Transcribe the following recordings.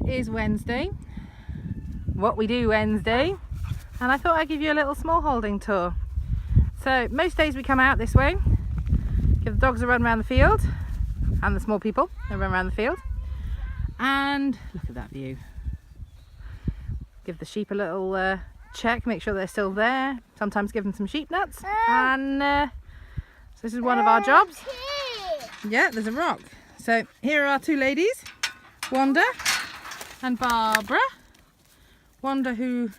is Wednesday, what we do Wednesday, and I thought I'd give you a little small holding tour. So most days we come out this way, give the dogs a run around the field, and the small people a run around the field, and look at that view. Give the sheep a little check, make sure they're still there, sometimes give them some sheep nuts, and so this is one of our jobs. Yeah, there's a rock. So here are our two ladies, Wanda and Barbara. Wanda, who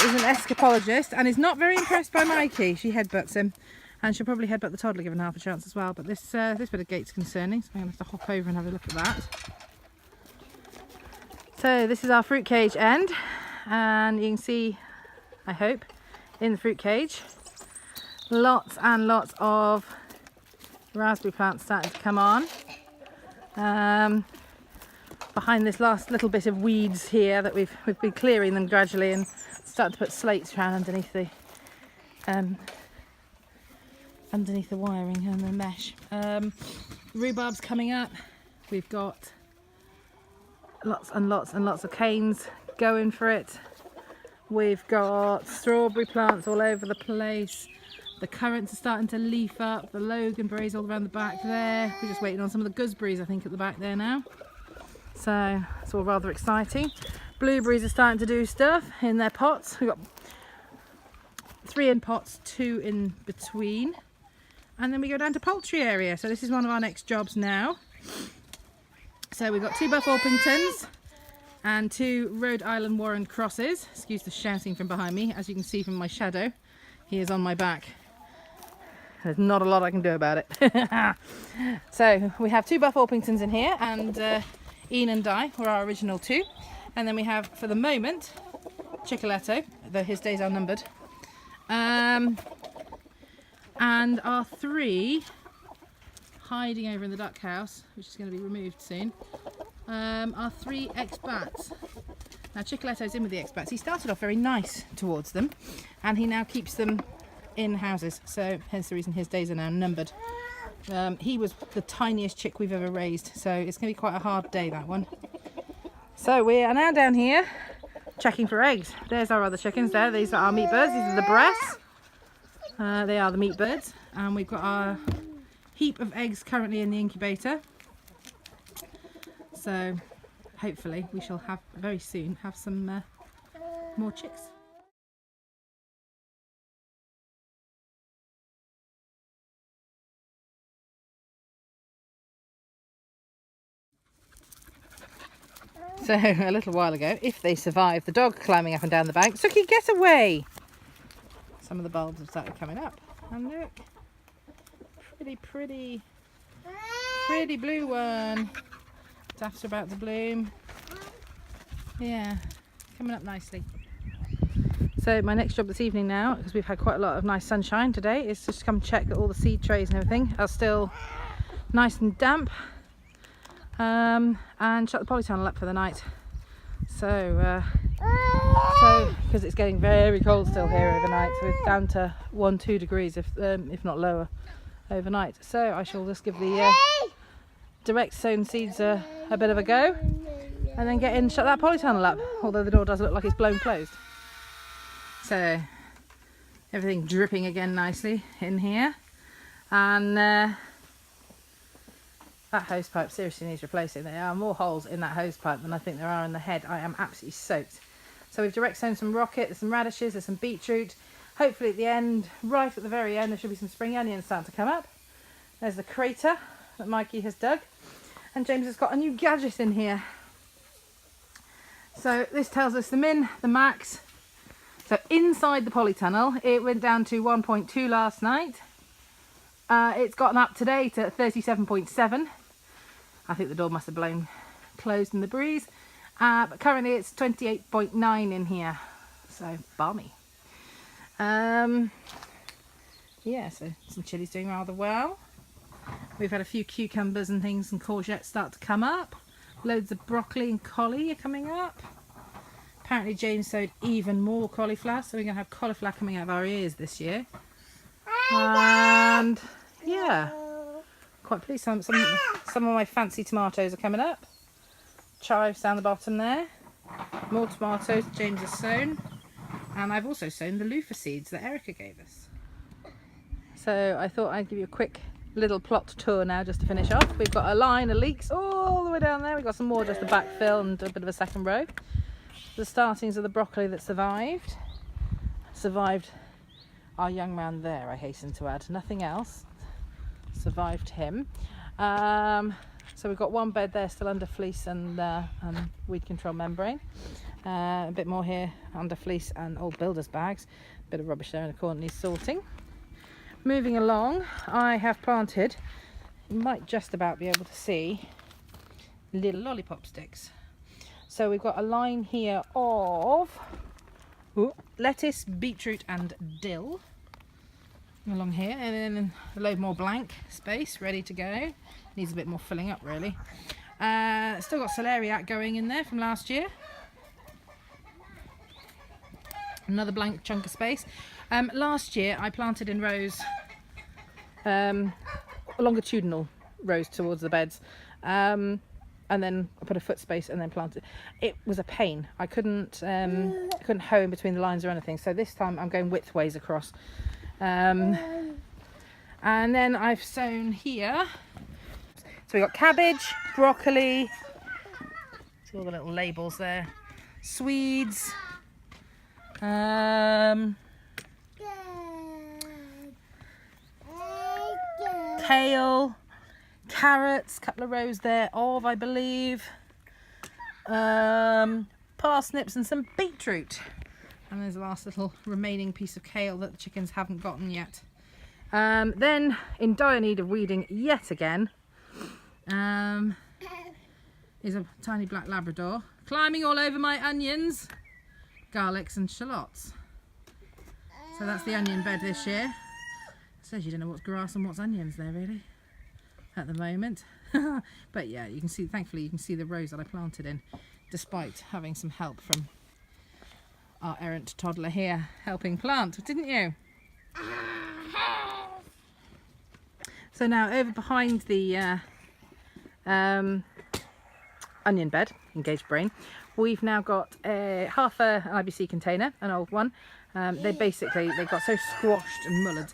is an escapologist and is not very impressed by Mikey. She headbutts him, and she'll probably headbutt the toddler given half a chance as well. But this bit of gate's concerning, so I'm going to have to hop over and have a look at that. So this is our fruit cage end, and you can see, I hope, in the fruit cage, lots and lots of raspberry plants starting to come on. Behind this last little bit of weeds here that we've been clearing them gradually and starting to put slates around underneath the wiring and the mesh. Rhubarb's coming up. We've got lots and lots and lots of canes going for it. We've got strawberry plants all over the place. The currants are starting to leaf up. The loganberries all around the back there. We're just waiting on some of the gooseberries, I think, at the back there now. So it's all rather exciting. Blueberries are starting to do stuff in their pots. We've got 3 in pots, 2 in between. And then we go down to poultry area. So this is one of our next jobs now. So we've got 2 Buff Orpingtons and 2 Rhode Island Warren crosses. Excuse the shouting from behind me. As you can see from my shadow, he is on my back. There's not a lot I can do about it. So we have 2 Buff Orpingtons in here, and Ian and Di were our original 2. And then we have, for the moment, Chicoletto, though his days are numbered. And our 3 hiding over in the duck house, which is going to be removed soon, are 3 ex-bats. Now Chicoletto's in with the ex-bats. He started off very nice towards them, and he now keeps them in houses, so hence the reason his days are now numbered. He was the tiniest chick we've ever raised, so it's going to be quite a hard day, that one. So we are now down here checking for eggs. There's our other chickens there. These are our meat birds. These are the breasts. They are the meat birds, and we've got our heap of eggs currently in the incubator. So hopefully we shall have very soon have some more chicks. So a little while ago, if they survive the dog climbing up and down the bank, Suki, get away! Some of the bulbs have started coming up, and look, pretty blue one. Daff's about to bloom. Yeah, coming up nicely. So my next job this evening now, because we've had quite a lot of nice sunshine today, is just to come check that all the seed trays and everything are still nice and damp. And shut the polytunnel up for the night. So because it's getting very cold still here overnight, so it's down to 1-2 degrees if not lower overnight. So I shall just give the direct sown seeds a bit of a go, and then get in and shut that polytunnel up, although the door does look like it's blown closed. So everything dripping again nicely in here, and that hose pipe seriously needs replacing. There are more holes in that hose pipe than I think there are in the head. I am absolutely soaked. So we've direct sown some rocket, there's some radishes, there's some beetroot. Hopefully at the end, right at the very end, there should be some spring onions starting to come up. There's the crater that Mikey has dug. And James has got a new gadget in here. So this tells us the min, the max. So inside the polytunnel, it went down to 1.2 last night. It's gotten up today to 37.7. I think the door must have blown closed in the breeze. But currently it's 28.9 in here. So balmy. Yeah, so some chilies doing rather well. We've had a few cucumbers and things and courgettes start to come up. Loads of broccoli and collie are coming up. Apparently James sowed even more cauliflower, so we're going to have cauliflower coming out of our ears this year. And yeah, quite pleased. Some of my fancy tomatoes are coming up. chives down the bottom there. More tomatoes James has sown. And I've also sown the loofah seeds that Erica gave us. So I thought I'd give you a quick little plot tour now just to finish off. We've got a line of leeks all the way down there. We've got some more just to backfill and a bit of a second row. The startings of the broccoli that survived our young man there, I hasten to add. Nothing else survived him. So we've got one bed there still under fleece and weed control membrane. A bit more here under fleece and old builder's bags. A bit of rubbish there in the corner needs sorting. Moving along, I have planted, you might just about be able to see, little lollipop sticks. So we've got a line here of lettuce, beetroot and dill along here, and then a load more blank space ready to go. Needs a bit more filling up really. Still got celeriac going in there from last year. Another blank chunk of space. Last year I planted in rows, longitudinal rows towards the beds, and then I put a foot space and then planted. It was a pain. I couldn't hoe in between the lines or anything, so this time I'm going widthways across. And then I've sown here. So we've got cabbage, broccoli, see all the little labels there, Swedes, kale, carrots, couple of rows there of, I believe, parsnips and some beetroot. And there's the last little remaining piece of kale that the chickens haven't gotten yet. Then, in dire need of weeding yet again, is a tiny black Labrador climbing all over my onions, garlics and shallots. So that's the onion bed this year. Says you don't know what's grass and what's onions there really at the moment. But yeah, you can see, thankfully you can see the rows that I planted in, despite having some help from our errant toddler here helping plant, didn't you? So now over behind the onion bed, engaged brain, we've now got half an IBC container, an old one. They got so squashed and mullered.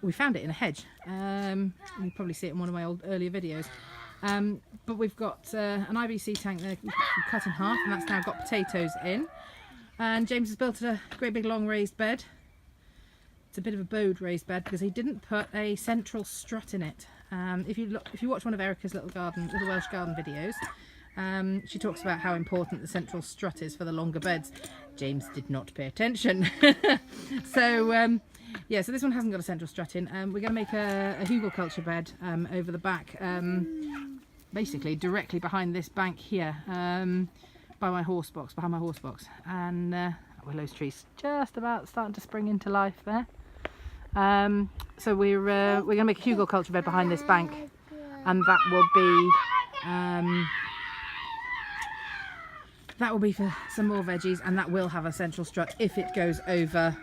We found it in a hedge. You probably see it in one of my earlier videos. But we've got an IBC tank there we cut in half, and that's now got potatoes in. And James has built a great big long raised bed. It's a bit of a bowed raised bed because he didn't put a central strut in it. If you watch one of Erica's little Welsh garden videos, she talks about how important the central strut is for the longer beds. James did not pay attention. So yeah, so this one hasn't got a central strut in. We're going to make a hugelkultur bed over the back, basically directly behind this bank here, behind my horse box, and willow's trees just about starting to spring into life there. So we're going to make a hugelkultur bed behind this bank, and that will be for some more veggies, and that will have a central strut if it goes over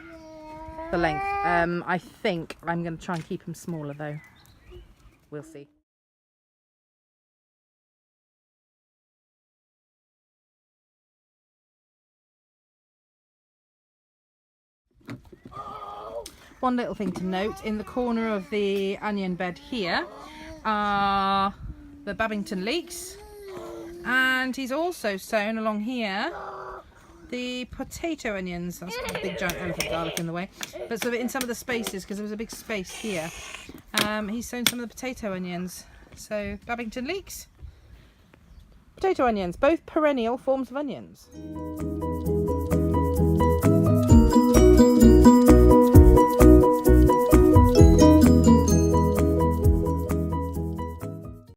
the length. I think I'm going to try and keep them smaller though. We'll see. One little thing to note, in the corner of the onion bed here are the Babington leeks, and he's also sown along here the potato onions. That's got a big giant elephant garlic in the way, but so in some of the spaces, because there was a big space here, he's sown some of the potato onions. So Babington leeks, potato onions, both perennial forms of onions.